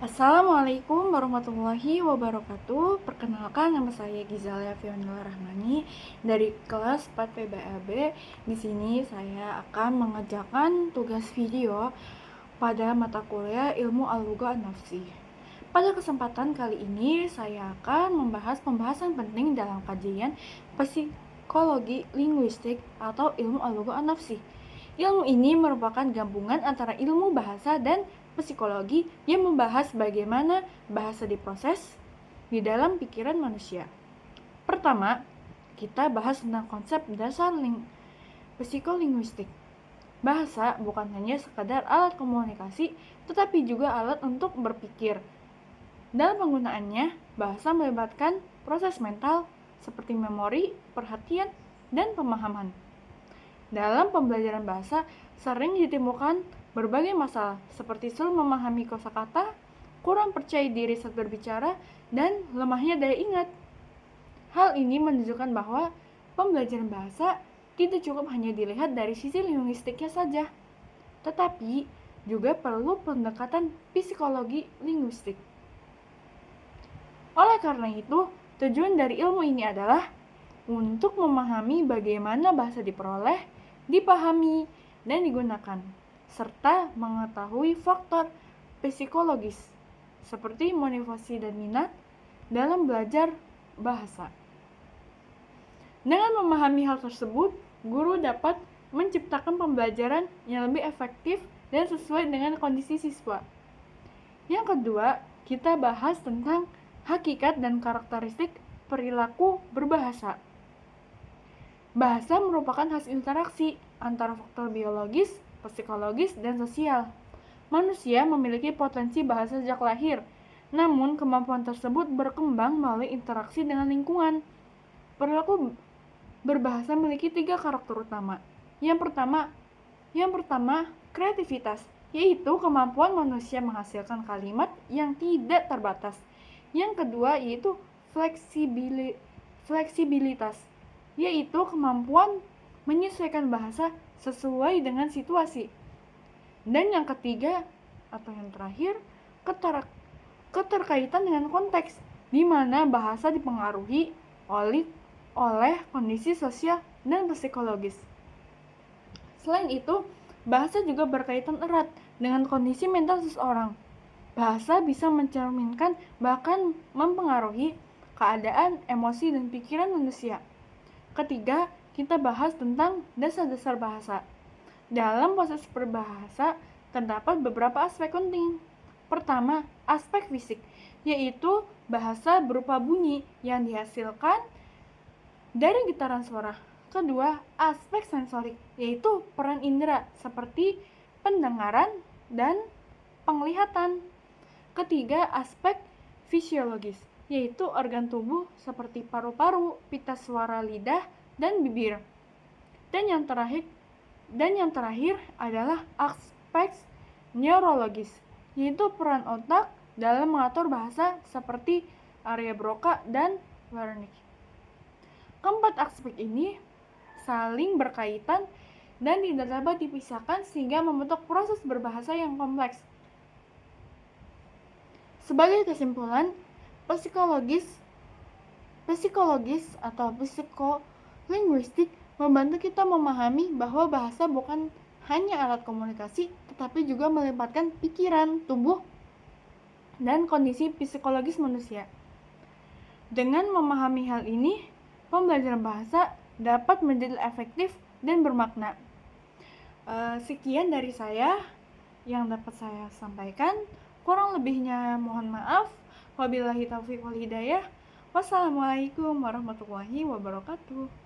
Assalamualaikum warahmatullahi wabarakatuh. Perkenalkan, nama saya Gizalia Fionela Rahmani dari kelas 4 PBAB. Di sini saya akan mengerjakan tugas video pada mata kuliah Ilmu Al-Lugha An-Nafsi. Pada kesempatan kali ini saya akan membahas pembahasan penting dalam kajian psikologi linguistik atau Ilmu Al-Lugha An-Nafsi. Ilmu ini merupakan gabungan antara ilmu bahasa dan psikologi yang membahas bagaimana bahasa diproses di dalam pikiran manusia. Pertama, kita bahas tentang konsep dasar psikolinguistik. Bahasa bukan hanya sekadar alat komunikasi, tetapi juga alat untuk berpikir. Dalam penggunaannya, bahasa melibatkan proses mental seperti memori, perhatian, dan pemahaman. Dalam pembelajaran bahasa, sering ditemukan berbagai masalah, seperti sulit memahami kosakata, kurang percaya diri saat berbicara, dan lemahnya daya ingat. Hal ini menunjukkan bahwa pembelajaran bahasa tidak cukup hanya dilihat dari sisi linguistiknya saja, tetapi juga perlu pendekatan psikologi linguistik. Oleh karena itu, tujuan dari ilmu ini adalah untuk memahami bagaimana bahasa diperoleh, dipahami, dan digunakan, serta mengetahui faktor psikologis seperti motivasi dan minat dalam belajar bahasa. Dengan memahami hal tersebut, guru dapat menciptakan pembelajaran yang lebih efektif dan sesuai dengan kondisi siswa. Yang kedua, kita bahas tentang hakikat dan karakteristik perilaku berbahasa. Bahasa merupakan hasil interaksi antara faktor biologis, psikologis, dan sosial. Manusia memiliki potensi bahasa sejak lahir, namun kemampuan tersebut berkembang melalui interaksi dengan lingkungan. Perilaku berbahasa memiliki 3 karakter utama. Yang pertama, kreativitas, yaitu kemampuan manusia menghasilkan kalimat yang tidak terbatas. Yang kedua yaitu fleksibilitas, yaitu kemampuan menyesuaikan bahasa sesuai dengan situasi. Dan yang ketiga atau yang terakhir, keterkaitan dengan konteks, di mana bahasa dipengaruhi oleh kondisi sosial dan psikologis. Selain itu, bahasa juga berkaitan erat dengan kondisi mental seseorang. Bahasa bisa mencerminkan bahkan mempengaruhi keadaan, emosi, dan pikiran manusia. Ketiga, kita bahas tentang dasar-dasar bahasa. Dalam proses berbahasa, terdapat beberapa aspek penting. Pertama, aspek fisik, yaitu bahasa berupa bunyi yang dihasilkan dari getaran suara. Kedua, aspek sensorik, yaitu peran indera seperti pendengaran dan penglihatan. Ketiga, aspek fisiologis, yaitu organ tubuh seperti paru-paru, pita suara lidah, dan bibir. Dan yang terakhir adalah aspek neurologis, yaitu peran otak dalam mengatur bahasa seperti area Broca dan Wernicke. Keempat aspek ini saling berkaitan dan tidak dapat dipisahkan sehingga membentuk proses berbahasa yang kompleks. Sebagai kesimpulan, psikologis atau psikolinguistik membantu kita memahami bahwa bahasa bukan hanya alat komunikasi, tetapi juga melibatkan pikiran, tubuh, dan kondisi psikologis manusia. Dengan memahami hal ini, pembelajaran bahasa dapat menjadi efektif dan bermakna. Sekian dari saya yang dapat saya sampaikan. Kurang lebihnya mohon maaf. Wabillahi taufiq wal hidayah. Wassalamualaikum warahmatullahi wabarakatuh.